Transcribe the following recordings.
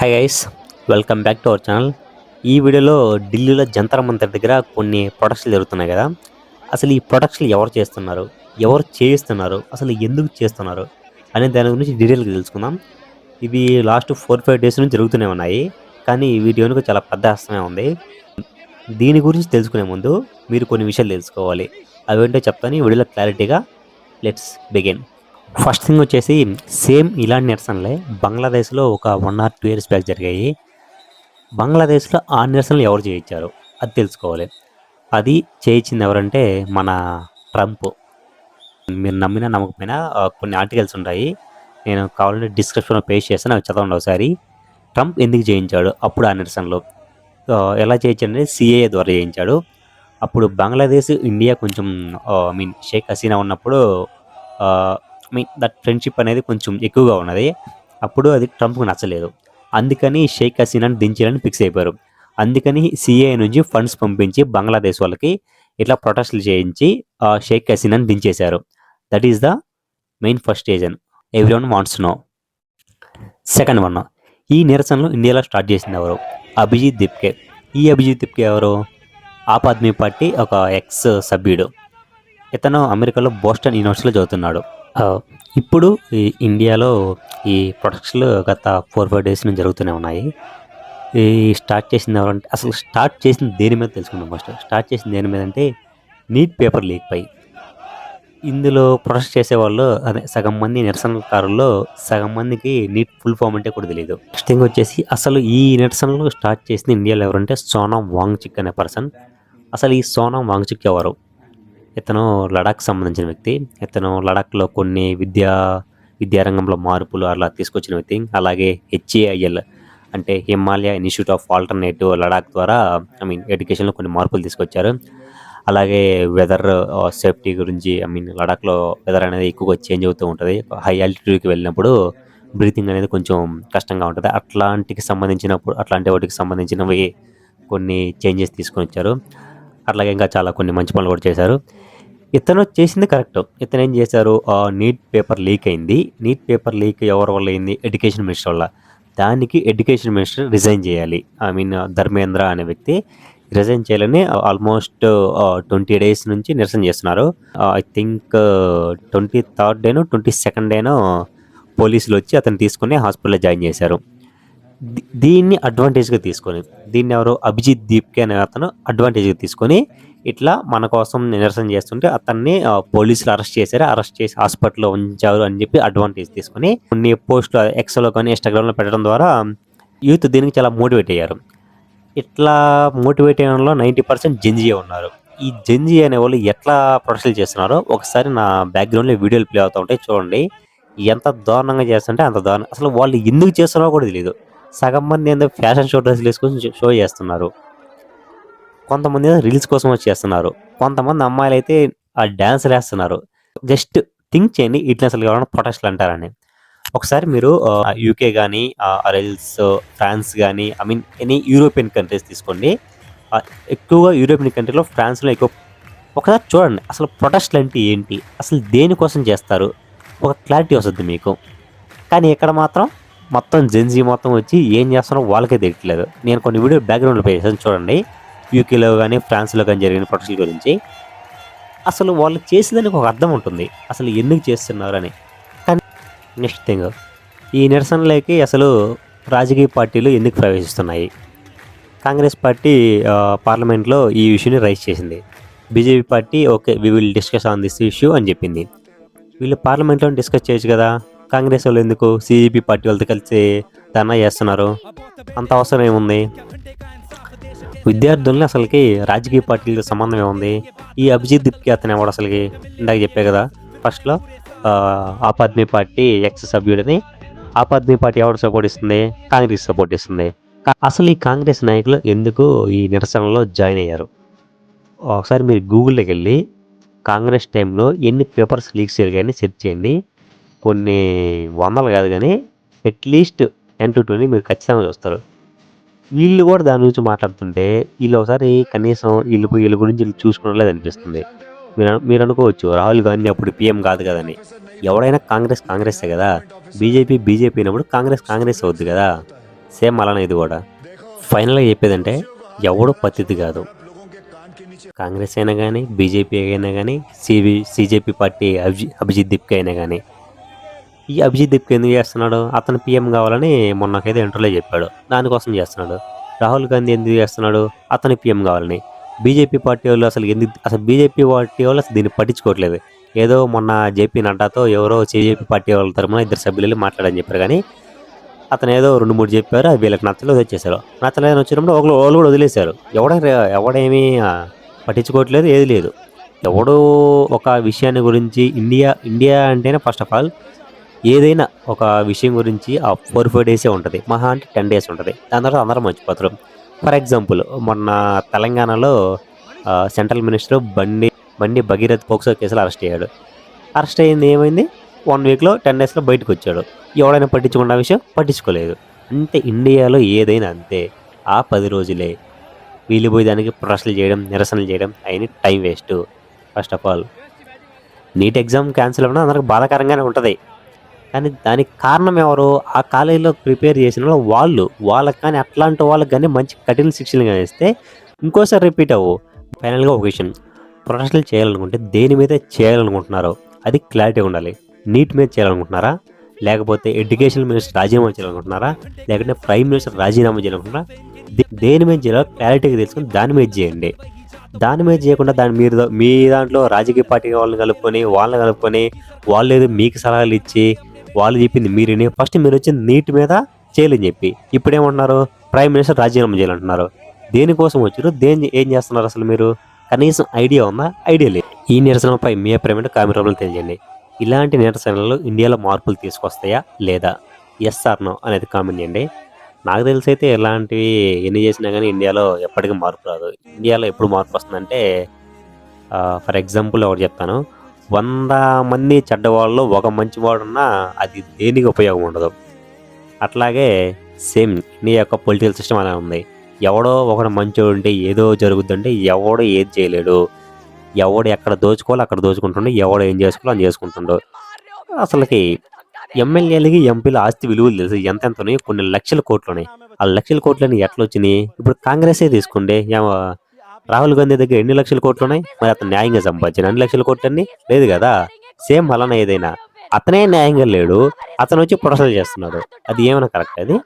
Hi guys, welcome back to our channel. ఈ వీడియోలో ఢిల్లీలో జంతర్ మంతర్ దగ్గర కొన్ని ప్రొడక్ట్స్‌లు జరుగుతున్నాయి కదా! అసలు ఈ ప్రొడక్ట్స్‌లు ఎవరు చేస్తున్నారు? ఎవరు చేయిస్తున్నారు? అసలు ఎందుకు చేస్తున్నారు? అనే దాని గురించి డీటెయిల్‌గా తెలుసుకుందాం. ఇవి లాస్ట్ 4, 5 డేస్ నుంచి జరుగుతూనే ఉన్నాయి. కానీ వీటి వెనుక చాలా పెద్ద హస్తమే ఉంది. దీని గురించి తెలుసుకునే ముందు మీరు కొన్ని విషయాలు తెలుసుకోవాలి. అవేంటో చెప్తాను ఈ వీడియోలో క్లారిటీగా. Let's begin. ఫస్ట్ థింగ్ వచ్చేసి సేమ్ ఇలాంటి నిరసనలే బంగ్లాదేశ్లో ఒక 1 or 2 ఇయర్స్ బ్యాక్ జరిగాయి. బంగ్లాదేశ్లో ఆ నిరసనలు ఎవరు చేయించారు అది తెలుసుకోవాలి. అది చేయించింది ఎవరంటే మన ట్రంప్. మీరు నమ్మినా నమ్మకపోయినా కొన్ని ఆర్టికల్స్ ఉంటాయి, నేను కావాలంటే డిస్క్రిప్షన్లో పేస్ట్ చేస్తాను, అవి చదవండి ఒకసారి. ట్రంప్ ఎందుకు చేయించాడు అప్పుడు ఆ నిరసనలు, ఎలా చేయించాడు సిఏఏ ద్వారా చేయించాడు. అప్పుడు బంగ్లాదేశ్ ఇండియా కొంచెం షేక్ హసీనా ఉన్నప్పుడు దట్ ఫ్రెండ్షిప్ అనేది కొంచెం ఎక్కువగా ఉన్నది. అప్పుడు అది ట్రంప్కి నచ్చలేదు. అందుకని షేక్ హసీనాని దించాలని ఫిక్స్ అయిపోయారు. అందుకని సిఏఏ నుంచి ఫండ్స్ పంపించి బంగ్లాదేశ్ వాళ్ళకి ఇట్లా ప్రొటెస్ట్లు చేయించి షేక్ హసీనాని దించేశారు. That is the main first reason everyone wants to know. Second one, ఈ నిరసనలు ఇండియాలో స్టార్ట్ చేసింది ఎవరు? అభిజిత్ దిప్కే. ఈ అభిజిత్ దిప్కే ఎవరు? ఆప్ ఆద్మీ పార్టీ ఒక ఎక్స్ సభ్యుడు. ఇతను అమెరికాలో బోస్టన్ యూనివర్సిటీలో చదువుతున్నాడు. ఇప్పుడు ఈ ఇండియాలో ఈ ప్రొటెస్ట్లు గత 4, 5 డేస్ నుంచి జరుగుతూనే ఉన్నాయి. ఈ స్టార్ట్ చేసింది ఎవరంటే, అసలు స్టార్ట్ చేసింది దేని మీద తెలుసుకుందాం. ఫస్ట్ స్టార్ట్ చేసింది దేని మీద అంటే నీట్ పేపర్ లీక్ పై. ఇందులో ప్రొటెస్ట్ చేసేవాళ్ళు అదే సగం మంది నిరసనకారుల్లో సగం మందికి నీట్ ఫుల్ ఫామ్ అంటే కూడా తెలియదు. నెక్స్ట్ థింగ్ వచ్చేసి అసలు ఈ నిరసనలు స్టార్ట్ చేసింది ఇండియాలో ఎవరంటే సోనం వాంగ్చుక్ అనే పర్సన్. అసలు ఈ సోనం వాంగ్చుక్ ఎవరు? ఇతను లడాక్ సంబంధించిన వ్యక్తి. ఇతను లడాక్లో కొన్ని విద్యారంగంలో మార్పులు అలా తీసుకొచ్చిన వ్యక్తి. అలాగే హెచ్ఏఐఎల్ అంటే Himalaya institute of alternative Ladakh ద్వారా ఎడ్యుకేషన్లో కొన్ని మార్పులు తీసుకొచ్చారు. అలాగే వెదర్ సేఫ్టీ గురించి లడాక్లో వెదర్ అనేది ఎక్కువగా చేంజ్ అవుతూ ఉంటుంది. హై ఆల్టిట్యూడ్కి వెళ్ళినప్పుడు బ్రీతింగ్ అనేది కొంచెం కష్టంగా ఉంటుంది. అట్లాంటి వాటికి సంబంధించినవి కొన్ని చేంజెస్ తీసుకొని వచ్చారు. అట్లాగే ఇంకా చాలా కొన్ని మంచి పనులు కూడా చేశారు. ఇతను చేసింది కరెక్ట్. ఇతను ఏం చేశారు, నీట్ పేపర్ లీక్ అయింది. నీట్ పేపర్ లీక్ ఎవరి వల్ల అయింది? ఎడ్యుకేషన్ మినిస్టర్ వల్ల. దానికి ఎడ్యుకేషన్ మినిస్టర్ రిజైన్ చేయాలి. ధర్మేంద్ర అనే వ్యక్తి రిజైన్ చేయాలని ఆల్మోస్ట్ 20 డేస్ నుంచి నిరసన చేస్తున్నారు. ఐ థింక్ 23rd డేనో 22nd డేనో పోలీసులు వచ్చి అతను తీసుకుని హాస్పిటల్లో జాయిన్ చేశారు. దీన్ని అడ్వాంటేజ్గా తీసుకొని, దీన్ని ఎవరు అభిజిత్ దీప్కే అనే అతను అడ్వాంటేజ్గా తీసుకొని ఇట్లా మన కోసం నిరసన చేస్తుంటే అతన్ని పోలీసులు అరెస్ట్ చేసి హాస్పిటల్లో ఉంచారు అని చెప్పి అడ్వాంటేజ్ తీసుకొని కొన్ని పోస్టులు ఎక్స్లో కానీ ఇన్స్టాగ్రామ్లో పెట్టడం ద్వారా యూత్ దీనికి చాలా మోటివేట్ అయ్యారు. ఇట్లా మోటివేట్ అయ్యడంలో 90% జెన్జీ ఉన్నారు. ఈ జెన్జీ అనే వాళ్ళు ఎట్లా ప్రొటెస్ట్లు చేస్తున్నారో ఒకసారి నా బ్యాక్గ్రౌండ్లో వీడియోలు ప్లే అవుతూ ఉంటాయి, చూడండి. ఎంత దారుణంగా చేస్తుంటే అంత దారుణం. అసలు వాళ్ళు ఎందుకు చేస్తున్నారో కూడా తెలియదు. సగం మంది ఏందో ఫ్యాషన్ షో డ్రెస్సులు వేసుకొని షో చేస్తున్నారు. కొంతమంది రీల్స్ కోసం వచ్చి చేస్తున్నారు. కొంతమంది అమ్మాయిలు అయితే ఆ డ్యాన్సులు వేస్తున్నారు. జస్ట్ థింక్ చేయండి, ఇట్లా అసలు ఎవరైనా ప్రొటెస్ట్లు అంటారని. ఒకసారి మీరు యూకే కానీ ఆర్ఎల్స్ ఫ్రాన్స్ కానీ ఎనీ యూరోపియన్ కంట్రీస్ తీసుకోండి. ఎక్కువగా యూరోపియన్ కంట్రీలో ఫ్రాన్స్లో ఎక్కువ. ఒకసారి చూడండి అసలు ప్రొటెస్ట్లు అంటే ఏంటి, అసలు దేనికోసం చేస్తారు, ఒక క్లారిటీ వస్తుంది మీకు. కానీ ఇక్కడ మాత్రం మొత్తం జెన్జీ మొత్తం వచ్చి ఏం చేస్తున్నారో వాళ్ళకే తెలియట్లేదు. నేను కొన్ని వీడియో బ్యాక్గ్రౌండ్లో ప్లే చేశాను, చూడండి. యూకేలో కానీ ఫ్రాన్స్లో కానీ జరిగిన ప్రొటెస్ట్ల గురించి. అసలు వాళ్ళు చేసేదానికి ఒక అర్థం ఉంటుంది, అసలు ఎందుకు చేస్తున్నారు అని. కానీ నెక్స్ట్ థింగ్, ఈ నిరసనలకి అసలు రాజకీయ పార్టీలు ఎందుకు ప్రవేశిస్తున్నాయి? కాంగ్రెస్ పార్టీ పార్లమెంట్లో ఈ ఇష్యూని రైజ్ చేసింది. BJP party okay we will discuss on this issue అని చెప్పింది. వీళ్ళు పార్లమెంట్లో డిస్కస్ చేయొచ్చు కదా. కాంగ్రెస్ వాళ్ళు ఎందుకు సిజేపీ పార్టీ వాళ్ళతో కలిసి ధర్నా చేస్తున్నారు? అంత అవసరం ఏముంది? విద్యార్థుల్ని అసలుకి రాజకీయ పార్టీలతో సంబంధం ఏముంది? ఈ అభిజిత్ దిప్కే అతను ఎవడు అసలుకి? ఇందాక చెప్పే కదా ఫస్ట్లో, ఆప్ ఆద్మీ పార్టీ ఎక్స్ సభ్యుడిని. ఆప్ ఆద్మీ పార్టీ ఎవరు సపోర్ట్ ఇస్తుంది? కాంగ్రెస్ సపోర్ట్ ఇస్తుంది. అసలు ఈ కాంగ్రెస్ నాయకులు ఎందుకు ఈ నిరసనలో జాయిన్ అయ్యారు? ఒకసారి మీరు గూగుల్లోకి వెళ్ళి కాంగ్రెస్ టైంలో ఎన్ని పేపర్స్ లీక్స్ జరిగాయని సెర్చ్ చేయండి. కొన్ని వందలు కాదు కానీ అట్లీస్ట్ 10 to 20 మీరు ఖచ్చితంగా చూస్తారు. వీళ్ళు కూడా దాని గురించి మాట్లాడుతుంటే వీళ్ళు ఒకసారి కనీసం వీళ్ళ గురించి చూసుకోవడం అనిపిస్తుంది. మీరు అనుకోవచ్చు రాహుల్ గాంధీ అప్పుడు పీఎం కాదు కదని. ఎవడైనా కాంగ్రెసే కదా. బీజేపీ అయినప్పుడు కాంగ్రెస్ అవుద్ది కదా. సేమ్ అలానే ఇది కూడా. ఫైనల్‌గా చెప్పేదంటే ఎవడు పత్తిది కాదు. కాంగ్రెస్ అయినా గానీ, బీజేపీ అయినా గానీ, సీజేపీ పార్టీ అభిజిత్ దిప్కే అయినా గానీ. ఈ అభిజిత్ దిప్కే ఎందుకు చేస్తున్నాడు? అతను పీఎం కావాలని మొన్నకైతే ఇంటర్వ్యూలో చెప్పాడు. దానికోసం చేస్తున్నాడు. రాహుల్ గాంధీ ఎందుకు చేస్తున్నాడు? అతను పీఎం కావాలని. బీజేపీ పార్టీ వాళ్ళు అసలు బీజేపీ పార్టీ వాళ్ళు అసలు దీన్ని పట్టించుకోవట్లేదు. ఏదో మొన్న జేపీ నడ్డాతో ఎవరో సీజేపీ పార్టీ వాళ్ళ తరపున ఇద్దరు సభ్యులు మాట్లాడని చెప్పారు కానీ అతను ఏదో 2, 3 చెప్పారు. అవి వీళ్ళకి నచ్చలేదు వచ్చేసారు. నచ్చలేదని వచ్చినప్పుడు వాళ్ళు కూడా వదిలేశారు. ఎవడేమీ పట్టించుకోవట్లేదు, ఏది లేదు. ఎవడో ఒక విషయాన్ని గురించి ఇండియా అంటేనే ఫస్ట్ ఆఫ్ ఆల్ ఏదైనా ఒక విషయం గురించి ఆ 4 డేసే ఉంటుంది. మహా అంటే 10 డేస్ ఉంటుంది. దాని తర్వాత అందరూ మర్చిపోతారు. ఫర్ ఎగ్జాంపుల్ మొన్న తెలంగాణలో సెంట్రల్ మినిస్టర్ బండి భగీరథ్ పోక్సో కేసులో అరెస్ట్ అయ్యాడు. అరెస్ట్ అయ్యింది ఏమైంది? 1 వీక్లో 10 డేస్లో బయటకు వచ్చాడు. ఎవడైనా పట్టించుకున్న విషయం పట్టించుకోలేదు. అంటే ఇండియాలో ఏదైనా అంతే. ఆ 10 రోజులే వీలిపోయి దానికి ప్రొటెస్టులు చేయడం, నిరసనలు చేయడం అయిన time waste. First of all NEET exam cancel అవ్వడం అందరికి బాధాకరంగానే ఉంటుంది. కానీ దానికి కారణం ఎవరు? ఆ కాలేజీలో ప్రిపేర్ చేసిన వాళ్ళకి కానీ అట్లాంటి వాళ్ళకి కానీ మంచి కఠిన శిక్షలు కానీ ఇస్తే ఇంకోసారి రిపీట్ అవ్వు. ఫైనల్గా ఒక విషయం, ప్రొటెస్టులు చేయాలనుకుంటే దేని మీద చేయాలనుకుంటున్నారో అది క్లారిటీ ఉండాలి. నీట్ మీద చేయాలనుకుంటున్నారా, లేకపోతే ఎడ్యుకేషన్ మినిస్టర్ రాజీనామా చేయాలనుకుంటున్నారా, లేకుంటే ప్రైమ్ మినిస్టర్ రాజీనామా చేయాలనుకుంటున్నారా? దేని మీద చేయాలో క్లారిటీగా తెలుసుకుని దాని మీద చేయండి. దాని మీద చేయకుండా మీ దాంట్లో రాజకీయ పార్టీ వాళ్ళని కలుపుకొని వాళ్ళు ఏదో మీకు సలహాలు ఇచ్చి వాళ్ళు చెప్పింది మీరుని ఫస్ట్ మీరు వచ్చింది నీట్ మీద చేయాలని చెప్పి ఇప్పుడేమంటున్నారు? ప్రైమ్ మినిస్టర్ రాజీనామా చేయాలంటున్నారు. దేనికోసం వచ్చారు? ఏం చేస్తున్నారు అసలు మీరు? కనీసం ఐడియా ఉందా? ఐడియా లేదు. ఈ నిరసనపై మీ అభిప్రాయం కామెంట్ రూపంలో తెలియజేయండి. ఇలాంటి నిరసనలు ఇండియాలో మార్పులు తీసుకొస్తాయా లేదా? ఎస్ ఆర్ నో అనేది కామెంట్ చేయండి. నాకు తెలిసి అయితే ఇలాంటివి ఎన్ని చేసినా కానీ ఇండియాలో ఎప్పటికీ మార్పు రాదు. ఇండియాలో ఎప్పుడు మార్పు వస్తుందంటే ఫర్ ఎగ్జాంపుల్ ఒకటి చెప్తాను. 100 మంది చెడ్డవాళ్ళు ఒక మంచివాడున్నా అది దేనికి ఉపయోగం ఉండదు. అట్లాగే సేమ్ ఇండియా యొక్క పొలిటికల్ సిస్టమ్ అలా ఉంది. ఎవడో ఒకడు మంచోడు ఉంటే ఏదో జరుగుద్దంటే ఎవడో ఏది చేయలేడు. ఎవడు ఎక్కడ దోచుకోవాలో అక్కడ దోచుకుంటుండో, ఎవడు ఏం చేసుకోవాలో అని చేసుకుంటుండో. అసలుకి ఎమ్మెల్యేలకి ఎంపీల ఆస్తి విలువలు తెలుసు ఎంత ఉన్నాయి? కొన్ని లక్షల కోట్లున్నాయి. ఆ లక్షల కోట్లని ఎట్లా వచ్చినాయి? ఇప్పుడు కాంగ్రెసే తీసుకోండి. రాహుల్ గాంధీ దగ్గర ఎన్ని లక్షల కోట్లు ఉన్నాయి? మరి అతను న్యాయంగా సంపాదించిన 2 లక్షల కోట్లన్నీ లేదు కదా. సేమ్ అలానే ఏదైనా అతనే న్యాయంగా లేడు, అతను వచ్చి ప్రొటెస్ట్ చేస్తున్నాడు. అది ఏమైనా కరెక్ట్? అది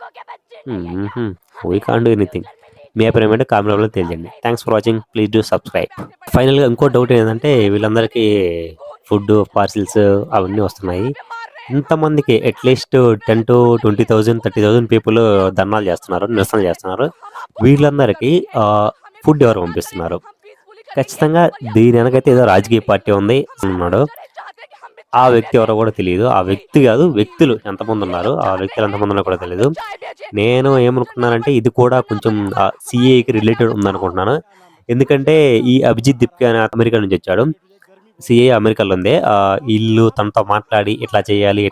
వీ కాంట్ డూ ఎనీథింగ్. మీ అభిప్రాయం ఏంటో కామెంట్ రూపంలో తెలియజేయండి. Thanks for watching. Please do subscribe. ఫైనల్గా ఇంకో డౌట్ ఏంటంటే వీళ్ళందరికీ ఫుడ్ పార్సిల్స్ అవన్నీ వస్తున్నాయి. ఇంతమందికి అట్లీస్ట్ 10 to 20,000 30,000 పీపుల్ ధర్నాలు చేస్తున్నారు, నిరసనలు చేస్తున్నారు. వీళ్ళందరికీ ఫుడ్ ఎవరు పంపిస్తున్నారు? ఖచ్చితంగా దీని వెనకైతే ఏదో రాజకీయ పార్టీ ఉంది అన్నాడు. ఆ వ్యక్తి ఎవరో కూడా తెలియదు. ఆ వ్యక్తి కాదు, వ్యక్తులు ఎంతమంది ఉన్నారు, ఆ వ్యక్తులు ఎంతమంది ఉన్నారో కూడా తెలియదు. నేను ఏమనుకుంటున్నానంటే ఇది కూడా కొంచెం సిఏకి రిలేటెడ్ ఉందనుకుంటున్నాను. ఎందుకంటే ఈ అభిజిత్ దిప్కే అనే అమెరికా నుంచి వచ్చాడు. సిఏ అమెరికాలో ఉంది. ఇల్లు తనతో మాట్లాడి ఇట్లా చేయాలి.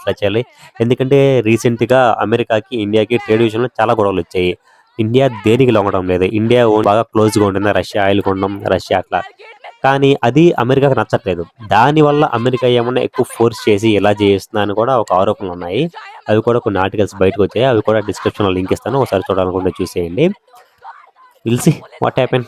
ఎందుకంటే రీసెంట్గా అమెరికాకి ఇండియాకి ట్రేడ్ విషయంలో చాలా గొడవలు వచ్చాయి. ఇండియా దేనికి లొంగడం లేదు. ఇండియా బాగా క్లోజ్గా ఉంటుంది. రష్యా ఆయిల్ కొనడం, రష్యా అట్లా. కానీ అది అమెరికాకి నచ్చట్లేదు. దానివల్ల అమెరికా ఏమన్నా ఎక్కువ ఫోర్స్ చేసి ఇలా చేస్తున్నా అని కూడా ఒక ఆరోపణలు ఉన్నాయి. అవి కూడా కొన్ని ఆర్టికల్స్ బయటకు వచ్చాయి. అవి కూడా డిస్క్రిప్షన్లో లింక్ ఇస్తాను. ఒకసారి చూడాలనుకుంటే చూసేయండి. Will see what happen.